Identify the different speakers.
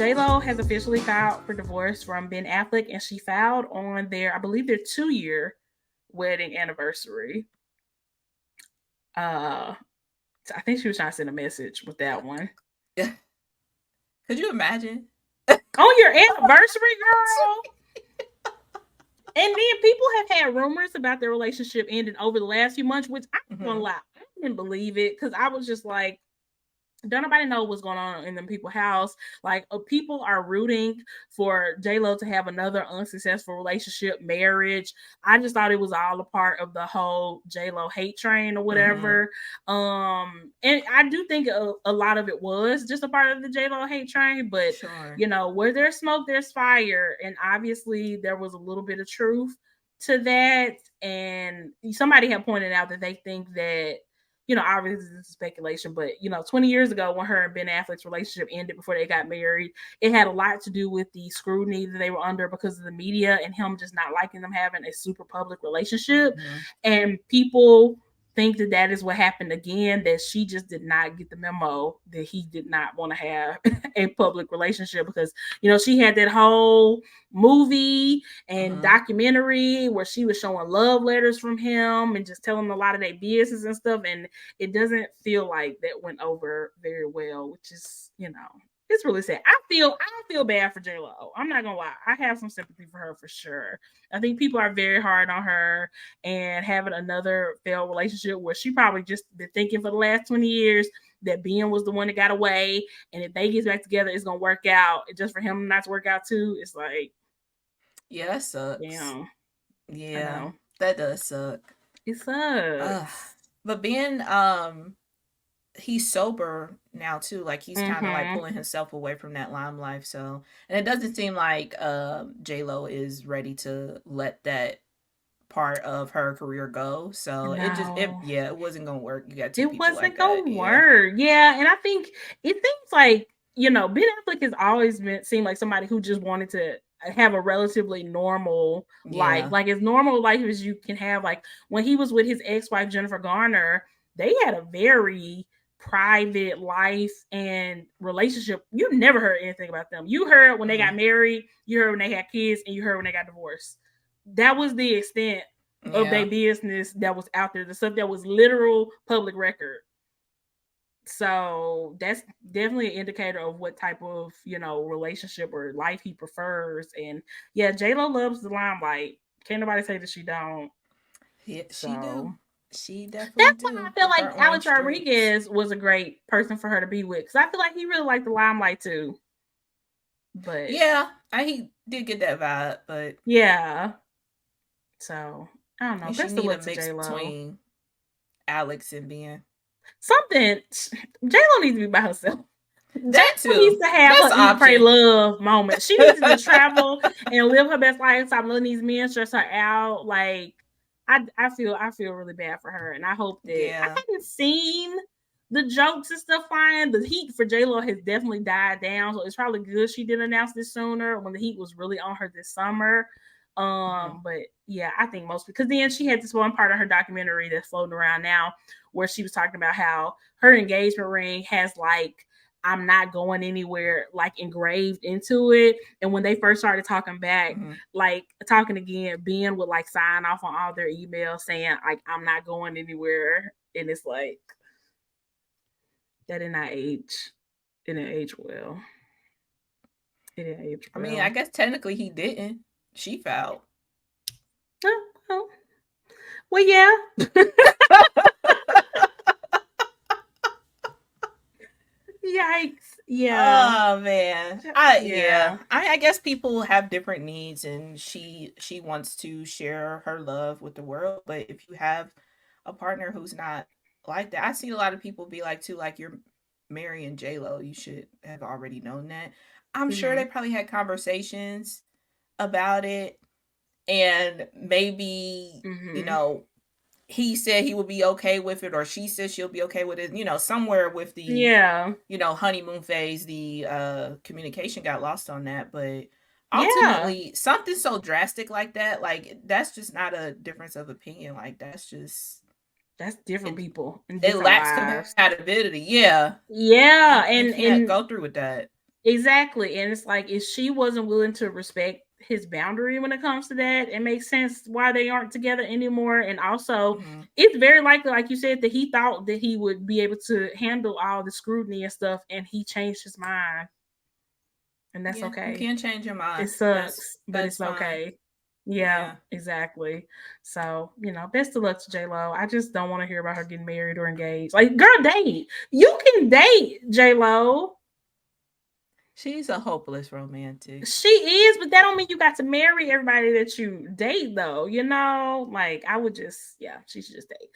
Speaker 1: J-Lo has officially filed for divorce from Ben Affleck, and she filed on I believe their 2-year wedding anniversary. I think she was trying to send a message with that one.
Speaker 2: Could you imagine?
Speaker 1: On your anniversary, girl. And then people have had rumors about their relationship ending over the last few months, which I'm not gonna lie, I didn't believe it because I was just like, don't nobody know what's going on in them people's house. Like, people are rooting for J-Lo to have another unsuccessful relationship, marriage. I just thought it was all a part of the whole J-Lo hate train or whatever. And I do think a lot of it was just a part of the J-Lo hate train, but you know, where there's smoke, there's fire. And obviously there was a little bit of truth to that. And somebody had pointed out that they think that, you know, obviously this is speculation, but, you know, 20 years ago when her and Ben Affleck's relationship ended before they got married, it had a lot to do with the scrutiny that they were under because of the media and him just not liking them having a super public relationship. And people think that that is what happened again, that she just did not get the memo that he did not want to have a public relationship because, you know, she had that whole movie and documentary where she was showing love letters from him and just telling a lot of their business and stuff, and it doesn't feel like that went over very well, which is, you know, it's really sad. I feel bad for J-Lo. I'm not gonna lie. I have some sympathy for her for sure. I think people are very hard on her and having another failed relationship where she probably just been thinking for the last 20 years that Ben was the one that got away, and if they get back together, it's gonna work out. Just for him not to work out too, it's like,
Speaker 2: yeah, that sucks.
Speaker 1: Damn.
Speaker 2: Yeah, that does suck.
Speaker 1: It sucks.
Speaker 2: But Ben, he's sober now too. Like he's kind of like pulling himself away from that limelight. So, and it doesn't seem like J-Lo is ready to let that part of her career go. So it wasn't gonna work. You got two people like that. It wasn't
Speaker 1: gonna work. Yeah, and I think it seems like, you know, Ben Affleck has always seemed like somebody who just wanted to have a relatively normal life, like as normal life as you can have. Like when he was with his ex-wife Jennifer Garner, they had a very private life and relationship. You never heard anything about them. You heard when they got married, you heard when they had kids, and you heard when they got divorced. That was the extent of their business that was out there, the stuff that was literal public record. So that's definitely an indicator of what type of, you know, relationship or life he prefers. And yeah, J-Lo loves the limelight. Can't nobody say that she don't.
Speaker 2: Yeah, so she do. She definitely that's
Speaker 1: why I feel like Alex Rodriguez was a great person for her to be with, because I feel like he really liked the limelight too. But
Speaker 2: yeah, he did get that vibe. But
Speaker 1: yeah, so I don't know.
Speaker 2: Best of luck to J-Lo. Between Alex and Ben.
Speaker 1: Something J-Lo needs to be by herself. That too needs to have that's her eat, pray, love moment. She needs to travel and live her best life. Stop letting these men stress her out. Like I feel really bad for her, and I hope that I haven't seen the jokes and stuff flying. The heat for J-Lo has definitely died down, so it's probably good she didn't announce this sooner when the heat was really on her this summer. But yeah, I think most, because then she had this one part of her documentary that's floating around now where she was talking about how her engagement ring has like "I'm not going anywhere" like engraved into it. And when they first started talking back, like talking again, Ben would like sign off on all their emails saying like "I'm not going anywhere," and it's like that did not age. It didn't age well. It didn't age well.
Speaker 2: I mean, I guess technically he didn't. She filed.
Speaker 1: Oh. Well, yeah. Yikes. Yeah.
Speaker 2: Oh man. I guess people have different needs, and she wants to share her love with the world. But if you have a partner who's not like that, I see a lot of people be like too, like, you're marrying J-Lo, you should have already known that. I'm sure they probably had conversations about it, and maybe you know, he said he would be okay with it, or she said she'll be okay with it. You know, somewhere with the you know, honeymoon phase, the communication got lost on that. But ultimately, something so drastic like that, like that's just not a difference of opinion. Like that's
Speaker 1: different people.
Speaker 2: It lacks compatibility. Yeah.
Speaker 1: Yeah,
Speaker 2: you can't go through with that.
Speaker 1: Exactly. And it's like if she wasn't willing to respect his boundary when it comes to that, it makes sense why they aren't together anymore. And also, it's very likely, like you said, that he thought that he would be able to handle all the scrutiny and stuff, and he changed his mind. And that's
Speaker 2: Yeah, you
Speaker 1: okay.
Speaker 2: can change your
Speaker 1: It
Speaker 2: mind.
Speaker 1: sucks, but
Speaker 2: That's
Speaker 1: it's
Speaker 2: fine.
Speaker 1: okay. Yeah,
Speaker 2: Yeah.
Speaker 1: exactly. So, best of luck to J Lo. I just don't want to hear about her getting married or engaged. Like, girl, date. You can date J Lo.
Speaker 2: She's a hopeless romantic.
Speaker 1: She is, but that don't mean you got to marry everybody that you date, though. Like, I would just, yeah, she should just date.